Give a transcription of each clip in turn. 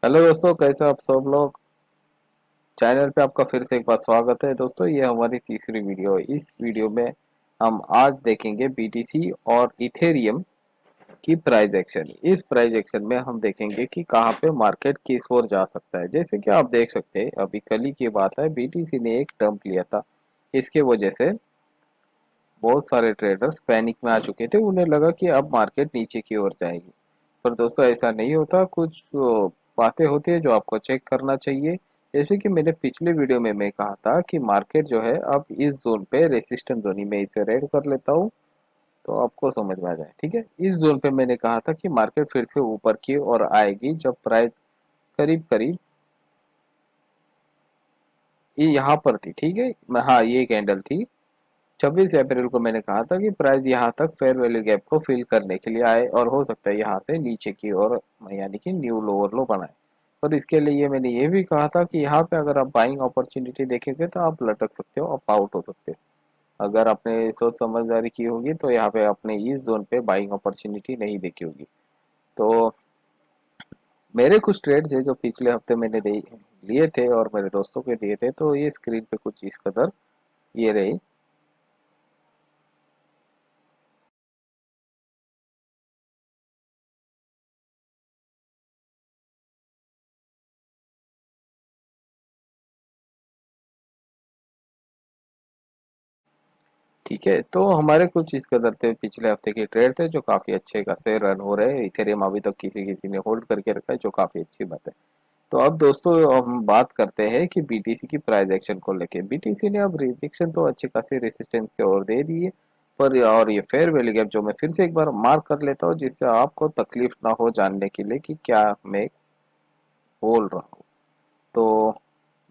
Hello दोस्तों, कैसे आप सब लोग। चैनल पे आपका फिर से एक बार स्वागत है। दोस्तों, ये हमारी तीसरी वीडियो है। इस वीडियो में हम आज देखेंगे बीटीसी और इथेरियम की प्राइस एक्शन। इस प्राइस एक्शन में हम देखेंगे कि कहाँ पे मार्केट किस ओर जा सकता है। जैसे कि आप देख सकते हैं, अभी कल ही की बात है, बीटीसी ने एक डंप लिया था। इसके वजह से बहुत सारे ट्रेडर्स पैनिक में आ चुके थे। उन्हें लगा कि अब मार्केट नीचे की ओर जाएगी, पर दोस्तों ऐसा नहीं होता। कुछ बातें होती है जो आपको चेक करना चाहिए। जैसे कि मैंने पिछले वीडियो में मैं कहा था कि मार्केट जो है अब इस जोन पे रेसिस्टेंस जोन ही, मैं इसे रेड कर लेता हूँ तो आपको समझ में आ जाए। ठीक है, इस जोन पे मैंने कहा था कि मार्केट फिर से ऊपर की ओर आएगी जब प्राइस करीब करीब ये यहाँ पर थी। ठीक है, हाँ, ये कैंडल थी। 26 अप्रैल को मैंने कहा था कि प्राइस यहाँ तक फेयर वैल्यू गैप को फिल करने के लिए आए और हो सकता है यहाँ से नीचे की ओर, यानी कि न्यू लोअर लो बनाए। पर इसके लिए मैंने ये भी कहा था कि यहाँ पे अगर आप बाइंग अपॉर्चुनिटी देखेंगे तो आप लटक सकते हो, आप आउट हो सकते हो। अगर आपने सोच समझदारी की होगी तो यहाँ पे आपने इस जोन पे बाइंग अपॉर्चुनिटी नहीं देखी होगी। तो मेरे कुछ ट्रेड थे जो पिछले हफ्ते मैंने लिए थे और मेरे दोस्तों के दिए थे, तो ये स्क्रीन पे कुछ इस कदर ये रही। ठीक है, तो हमारे कुछ इस कदर थे, पिछले हफ्ते के ट्रेड थे जो काफी अच्छे खासे रन हो रहे हैं। इथेरियम अभी तक किसी किसी ने होल्ड करके रखा है, जो काफी अच्छी बात है। तो अब दोस्तों हम बात करते हैं कि बीटीसी की प्राइस एक्शन को लेके। बीटीसी ने अब रिजेक्शन तो अच्छे खासे रेसिस्टेंस की ओर दे दी है, पर और ये फेयर वैल्यू गैप जो मैं फिर से एक बार मार्क कर लेता हूँ जिससे आपको तकलीफ ना हो जानने के लिए कि क्या मैं बोल रहा हूँ। तो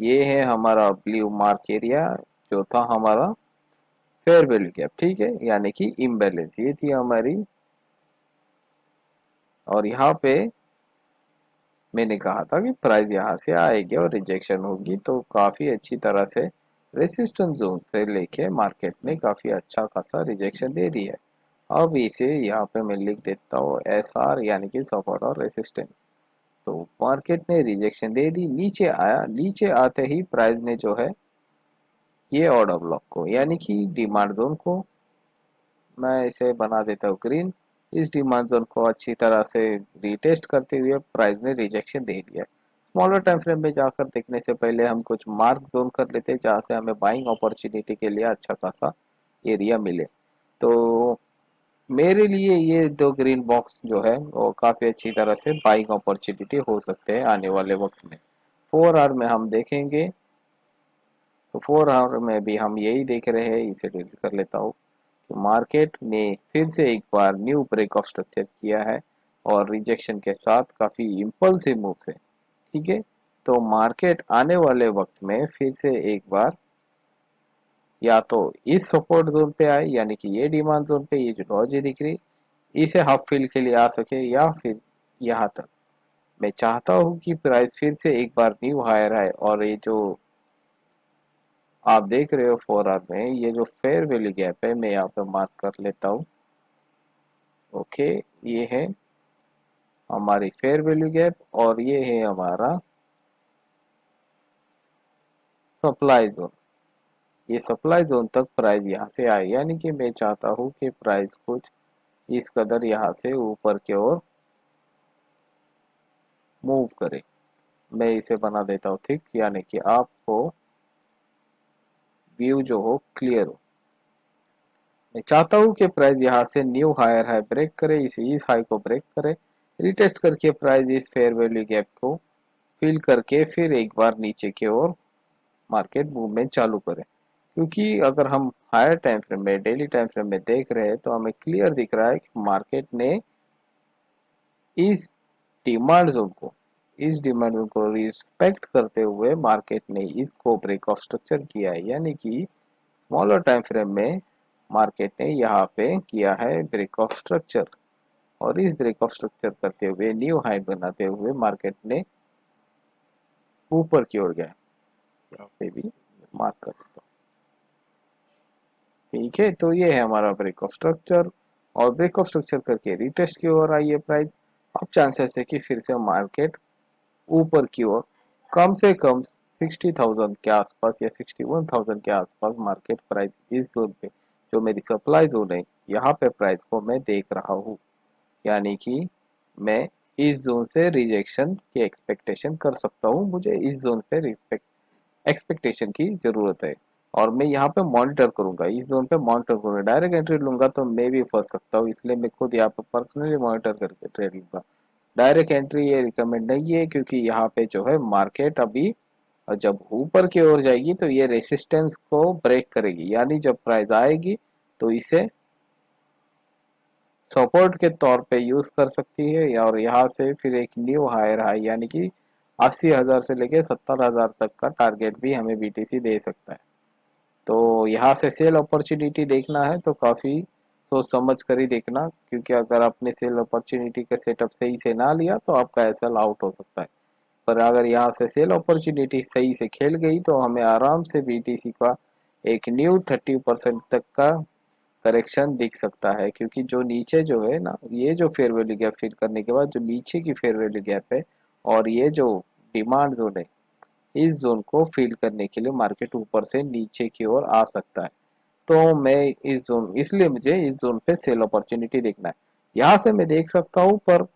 ये है हमारा ब्लू मार्क एरिया, जो था हमारा फेयर वैल्यू गैप। ठीक है, यानी कि इम्बैलेंस ये थी हमारी। और यहाँ पे मैंने कहा था कि प्राइस यहाँ से आएगी और रिजेक्शन होगी, तो काफी अच्छी तरह से रेसिस्टेंस जोन से लेके मार्केट ने काफी अच्छा खासा रिजेक्शन दे दी है। अब इसे यहाँ पे मैं लिख देता हूँ एस आर, यानी कि सपोर्ट और रेसिस्टेंस। तो मार्केट ने रिजेक्शन दे दी, नीचे आया। नीचे आते ही प्राइस ने जो है ये ऑर्डर ब्लॉक को, यानी कि डिमांड जोन को, मैं इसे बना देता हूँ ग्रीन। इस डिमांड जोन को अच्छी तरह से रिटेस्ट करते हुए प्राइस ने रिजेक्शन दे दिया। स्मॉलर टाइम फ्रेम में जाकर देखने से पहले हम कुछ मार्क जोन कर लेते हैं जहाँ से हमें बाइंग अपॉर्चुनिटी के लिए अच्छा खासा एरिया मिले। तो मेरे लिए ये दो ग्रीन बॉक्स जो है वो काफी अच्छी तरह से बाइंग अपॉर्चुनिटी हो सकते हैं आने वाले वक्त में। 4 आवर में हम देखेंगे, तो 4 आवर में भी हम यही देख रहे हैं। इसे डिलीट कर लेता हूँ। तो मार्केट ने फिर से एक बार न्यू ब्रेक ऑफ स्ट्रक्चर किया है और रिजेक्शन के साथ काफी इम्पल्सिव मूव से। ठीक है, तो मार्केट आने वाले वक्त में फिर से एक बार या तो इस सपोर्ट जोन पे आए, यानी कि ये डिमांड जोन पे, ये जो डॉजी दिख रही, इसे हाफ फिल के लिए आ सके, या फिर यहाँ तक। मैं चाहता हूँ कि प्राइस फिर से एक बार न्यू हायर आए और ये जो आप देख रहे हो 4 आवर में ये जो फेयर वैल्यू गैप है, मैं यहाँ पे मार्क कर लेता हूँ। ओके, ये है हमारी फेयर वैल्यू गैप और ये है हमारा सप्लाई जोन। ये सप्लाई जोन तक प्राइस यहाँ से आए, यानी कि मैं चाहता हूँ कि प्राइस कुछ इस कदर यहाँ से ऊपर की ओर मूव करे। मैं इसे बना देता हूँ थिक, यानी कि आपको व्यू जो हो क्लियर हो। मैं चाहता हूँ कि प्राइस यहाँ से न्यू हायर हाई ब्रेक करे, इस हाई को ब्रेक करे, रिटेस्ट करके प्राइस इस फेयर वैल्यू गैप को फिल करके फिर एक बार नीचे की ओर मार्केट मूवमेंट चालू करे। क्योंकि अगर हम हायर टाइम फ्रेम में, डेली टाइम फ्रेम में देख रहे हैं तो हमें क्लियर दिख रहा है कि मार्केट ने इस डिमांड जोन को इस डिमांड जोन को रिस्पेक्ट करते हुए मार्केट ने इसको ब्रेक ऑफ स्ट्रक्चर किया है, यानी कि स्मॉलर टाइम फ्रेम में मार्केट ने यहाँ पे किया है ब्रेक ऑफ स्ट्रक्चर। और इस ब्रेक ऑफ स्ट्रक्चर करते हुए न्यू हाई बनाते हुए मार्केट ने ऊपर की ओर गया। यहाँ पे भी मार्क कर देता हूँ। ठीक है, तो ये है हमारा ब्रेक ऑफ स्ट्रक्चर। और ब्रेक ऑफ स्ट्रक्चर करके रिटेस्ट की ओर आई है प्राइस। अब चांसेस है कि फिर से मार्केट ऊपर की ओर कम से कम 60,000 के आसपास या 61,000 के आसपास मार्केट प्राइस इस जोन पे, जो मेरी सप्लाई जोन है, यहाँ पे प्राइस को मैं देख रहा हूँ। यानी कि मैं इस जोन से रिजेक्शन की एक्सपेक्टेशन कर सकता हूँ। मुझे इस जोन पे एक्सपेक्टेशन की जरूरत है और मैं यहाँ पे मॉनिटर करूंगा, इस जोन पे मॉनिटर करूंगा। डायरेक्ट एंट्री लूंगा तो मैं भी फंस सकता हूँ, इसलिए मैं खुद यहाँ पे पर्सनली मॉनिटर करके ट्रेड लूंगा। डायरेक्ट एंट्री ये रिकमेंड नहीं है, क्योंकि यहाँ पे जो है मार्केट अभी जब ऊपर की ओर जाएगी तो ये रेसिस्टेंस को ब्रेक करेगी, यानी जब प्राइस आएगी तो इसे सपोर्ट के तौर पे यूज कर सकती है, और यहाँ से फिर एक न्यू हायर हाई यानी कि 80,000 से लेके 70,000 तक का टारगेट भी हमें बीटीसी दे सकता है। तो यहाँ से सेल अपॉर्चुनिटी देखना है तो काफ़ी सोच समझ कर ही देखना, क्योंकि अगर आपने सेल अपॉर्चुनिटी का सेटअप सही से ना लिया तो आपका एसएल आउट हो सकता है। पर अगर यहाँ से सेल अपॉर्चुनिटी सही से खेल गई तो हमें आराम से बीटीसी का एक न्यू 30% तक का करेक्शन दिख सकता है, क्योंकि जो नीचे जो है ना, ये जो फेयर वैल्यू गैप फिल करने के बाद जो नीचे की फेयर वैल्यू गैप है और ये जो डिमांड जोन है, इस जोन को फिल करने के लिए मार्केट ऊपर से नीचे की ओर आ सकता है। तो मैं इस जोन इसलिए मुझे इस जोन पे सेल अपॉर्चुनिटी देखना है। यहाँ से मैं देख सकता हूँ, पर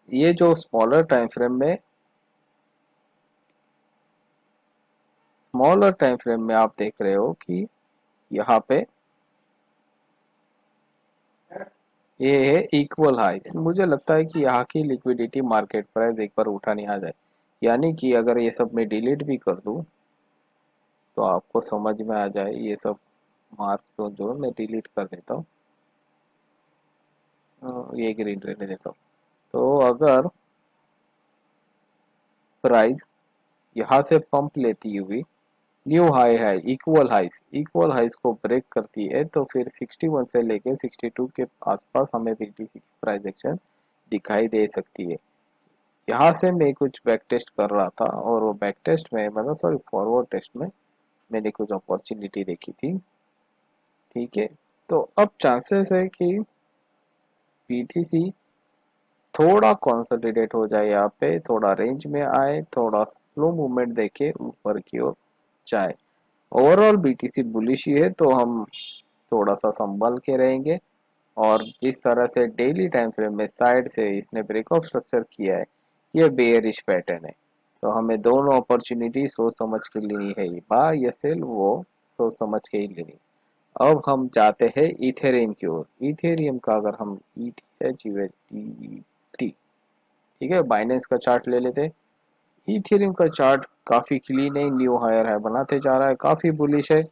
ये जो स्मॉलर टाइम फ्रेम में आप देख रहे हो कि यहाँ पे ये है इक्वल हाई। मुझे लगता है कि यहाँ की लिक्विडिटी मार्केट प्राइस एक बार उठाने आ जाए, यानी कि अगर ये सब मैं डिलीट भी कर दूं तो आपको समझ में आ जाए। ये सब मार्क तो जो मैं डिलीट कर देता हूँ, ये ग्रीन रहने देता हूँ। तो अगर प्राइस यहाँ से पंप लेती हुई न्यू हाई है, इक्वल हाइस को ब्रेक करती है, तो फिर 61 से लेके 62 के आसपास हमें बीटीसी की प्राइस एक्शन दिखाई दे सकती है। यहाँ से मैं कुछ बैक टेस्ट कर रहा था, और वो बैक टेस्ट में मतलब सॉरी फॉरवर्ड टेस्ट में मैंने कुछ अपॉर्चुनिटी देखी थी। ठीक है, तो अब चांसेस है कि बीटीसी थोड़ा कंसोलिडेट हो जाए, यहाँ पे थोड़ा रेंज में आए, थोड़ा स्लो मूवमेंट देके ऊपर की ओर जाए। ओवरऑल बीटीसी बुलिश ही है, तो हम थोड़ा सा संभल के रहेंगे। और जिस तरह से डेली टाइम फ्रेम में साइड से इसने ब्रेकआउट स्ट्रक्चर किया है, ये बेयरिश पैटर्न है। तो हमें दोनों अपॉर्चुनिटी सोच समझ के लेनी है, बाय या सेल वो सोच समझ के ही लेनी। अब हम जाते हैं इथेरियम की ओर। इथेरियम का अगर हम ETH ठीक है, बाइनेंस का चार्ट ले लेते हैं। इथेरियम का चार्ट काफी क्लीन है, न्यू हायर है बनाते जा रहा है, काफी बुलिश है।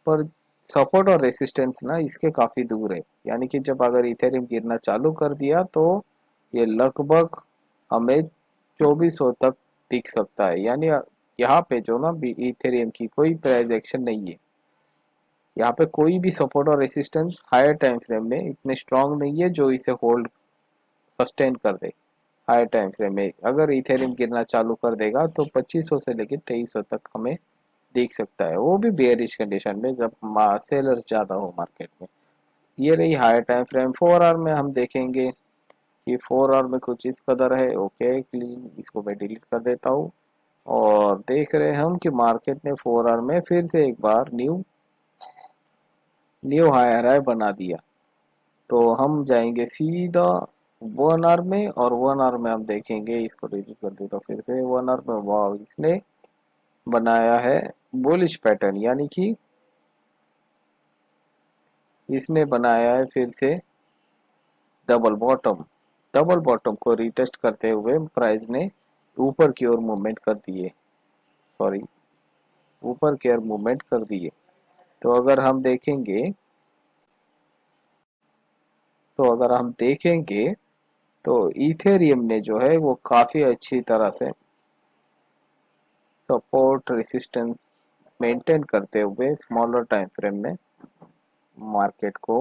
पर सपोर्ट और रेसिस्टेंस ना इसके काफी दूर है, यानी कि जब अगर इथेरियम गिरना चालू कर दिया तो ये लगभग हमें 2400 तक दिख सकता है। यानी यहाँ पे जो ना इथेरियम की कोई प्राइस एक्शन नहीं है, यहाँ पे कोई भी सपोर्ट और रेसिस्टेंस हायर टाइम फ्रेम में इतने स्ट्रांग नहीं है जो इसे होल्ड सस्टेन कर दे। हायर टाइम फ्रेम में अगर इथेरियम गिरना चालू कर देगा तो 2500 से लेकर 2300 तक हमें दिख सकता है, वो भी बेयरिश कंडीशन में जब सेलर्स ज्यादा हो मार्केट में। ये रही हायर टाइम फ्रेम। 4 आवर में हम देखेंगे कि 4 आवर में कुछ इस कदर है। ओके क्लीन, इसको मैं डिलीट कर देता हूँ। और देख रहे हैं हम कि मार्केट ने 4 आवर में फिर से एक बार न्यू न्यू हायर हाई बना दिया। तो हम जाएंगे सीधा 1 आवर में, और 1 आवर में हम देखेंगे, इसको डिलीट कर देता हूँ फिर से। 1 आवर में वाह, इसने बनाया है बुलिश पैटर्न, यानी कि इसने बनाया है फिर से डबल बॉटम। डबल बॉटम को रिटेस्ट करते हुए प्राइस ने ऊपर की ओर मूवमेंट कर दिए, सॉरी ऊपर की ओर मूवमेंट कर दिए। तो अगर हम देखेंगे तो अगर हम देखेंगे तो इथेरियम ने जो है वो काफी अच्छी तरह से सपोर्ट रेसिस्टेंस मेंटेन करते हुए स्मॉलर टाइम फ्रेम में मार्केट को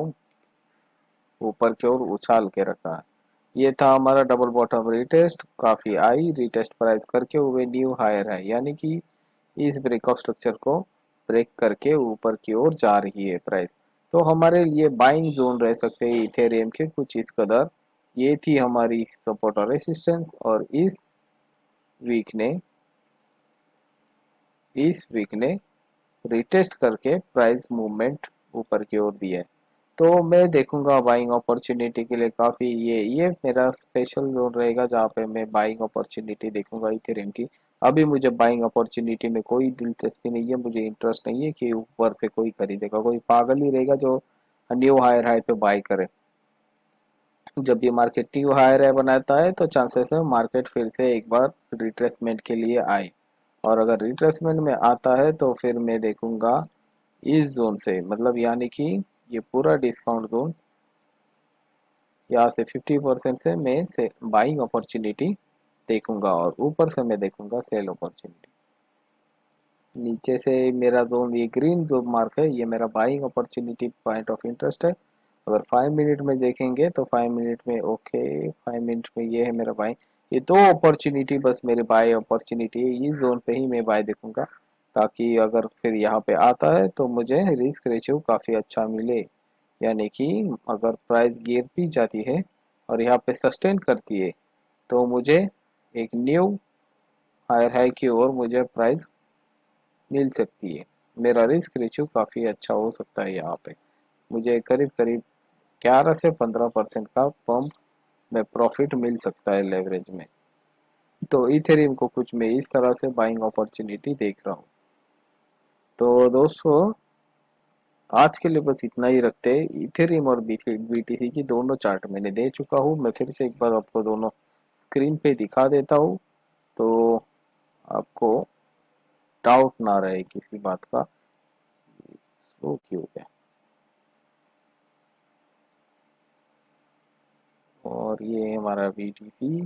ऊपर की ओर उछाल के रखा है। ये था हमारा डबल बॉटम रिटेस्ट, काफी आई रिटेस्ट प्राइस करके हुए न्यू हायर है, यानी कि इस ब्रेकआउट स्ट्रक्चर को ब्रेक करके ऊपर की ओर जा रही है प्राइस। तो हमारे लिए बाइंग जोन रह सकते हैं इथेरियम के कुछ इस कदर। ये थी हमारी सपोर्ट और रेसिस्टेंस, और इस वीक ने इस वीक ने रिटेस्ट करके प्राइस मूवमेंट ऊपर की ओर दिया है। तो मैं देखूंगा बाइंग अपॉर्चुनिटी के लिए काफ़ी ये मेरा स्पेशल जोन रहेगा जहाँ पे मैं बाइंग अपॉर्चुनिटी देखूंगा इथेरियम की। अभी मुझे बाइंग अपॉर्चुनिटी में कोई दिलचस्पी नहीं है, मुझे इंटरेस्ट नहीं है कि ऊपर से कोई खरीदेगा, कोई पागल ही रहेगा जो न्यू हायर हाई पे बाई करे। जब ये मार्केट न्यू हायर हाई बनाता है तो चांसेस है मार्केट फिर से एक बार रिट्रेसमेंट के लिए आए, और अगर रिट्रेसमेंट में आता है तो फिर मैं देखूंगा इस जोन से, मतलब यानी कि ये पूरा डिस्काउंट जोन यहाँ से 50% से मैं से बाइंग अपॉर्चुनिटी देखूंगा, और ऊपर से मैं देखूंगा सेल अपॉर्चुनिटी। नीचे से मेरा जोन ये ग्रीन जोन मार्क है, ये मेरा buying opportunity point of interest है। अगर 5 मिनट में देखेंगे तो 5 मिनट में ओके, 5 मिनट में ये है मेरा बाइंग। ये दो अपॉर्चुनिटी बस मेरे बाय अपॉर्चुनिटी है, इस जोन पे ही मैं बाय देखूंगा, ताकि अगर फिर यहाँ पे आता है तो मुझे रिस्क रेशियो काफ़ी अच्छा मिले। यानी कि अगर प्राइस गिर भी जाती है और यहाँ पे सस्टेन करती है तो मुझे एक न्यू हायर हाई की ओर मुझे प्राइस मिल सकती है। मेरा रिस्क रेशियो काफ़ी अच्छा हो सकता है, यहाँ पे मुझे करीब करीब 11 से 15% का पंप में प्रॉफिट मिल सकता है लेवरेज में। तो इथेरियम को कुछ मैं इस तरह से बाइंग अपॉर्चुनिटी देख रहा हूँ। तो दोस्तों आज के लिए बस इतना ही रखते हैं। इथेरियम और बीटीसी की दोनों चार्ट मैंने दे चुका हूँ, मैं फिर से एक बार आपको दोनों स्क्रीन पे दिखा देता हूँ, तो आपको डाउट ना रहे किसी बात का। वो क्यों है, और ये है हमारा BTC,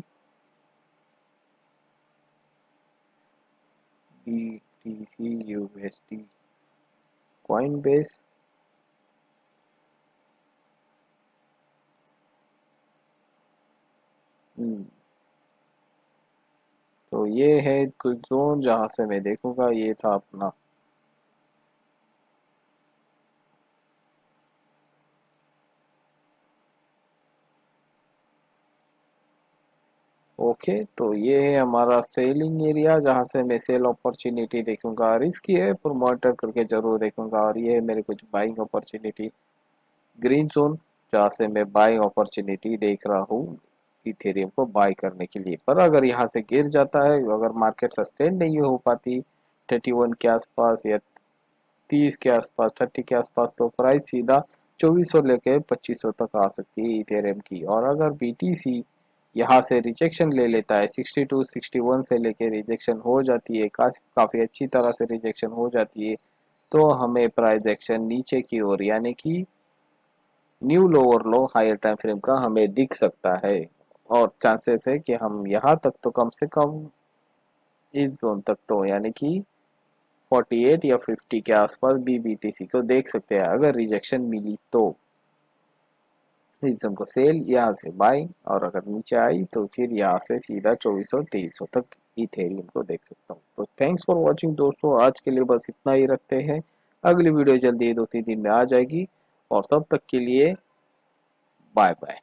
BTC USD coin base. तो ये है कुछ जोन जहाँ से मैं देखूंगा, ये था अपना। ओके, तो ये है हमारा सेलिंग एरिया जहाँ से मैं सेल अपॉर्चुनिटी देखूंगा, रिस्की है पर मॉनिटर करके जरूर देखूंगा। और ये है मेरे कुछ बाइंग अपॉर्चुनिटी ग्रीन जोन जहाँ से मैं बाइंग अपॉर्चुनिटी देख रहा हूँ इथेरियम को बाय करने के लिए। पर अगर यहाँ से गिर जाता है, अगर मार्केट सस्टेन नहीं हो पाती 31 के आसपास या 30 के आसपास, 30 के आसपास, तो प्राइस सीधा 2400 लेके 2500 तक आ सकती है इथेरियम की। और अगर बीटीसी यहाँ से रिजेक्शन ले लेता है, 62 61 से लेके रिजेक्शन हो जाती है, काफी अच्छी तरह से रिजेक्शन हो जाती है, तो हमें प्राइस एक्शन नीचे की ओर यानी कि new lower low higher time frame का हमें दिख सकता है। और चांसेस है कि हम यहाँ तक तो कम से कम इस जोन तक तो यानी कि 48 या 50 के आसपास बीबीटीसी को देख सकते हैं। अगर रिजेक्शन मिली तो इस को सेल, यहाँ से बाई, और अगर नीचे आई तो फिर यहाँ से सीधा 2400 2300 तक इथेरियम को देख सकता हूँ। तो थैंक्स फॉर वॉचिंग दोस्तों, आज के लिए बस इतना ही रखते हैं। अगली वीडियो जल्दी 2-3 दिन में आ जाएगी, और तब तक के लिए बाय बाय।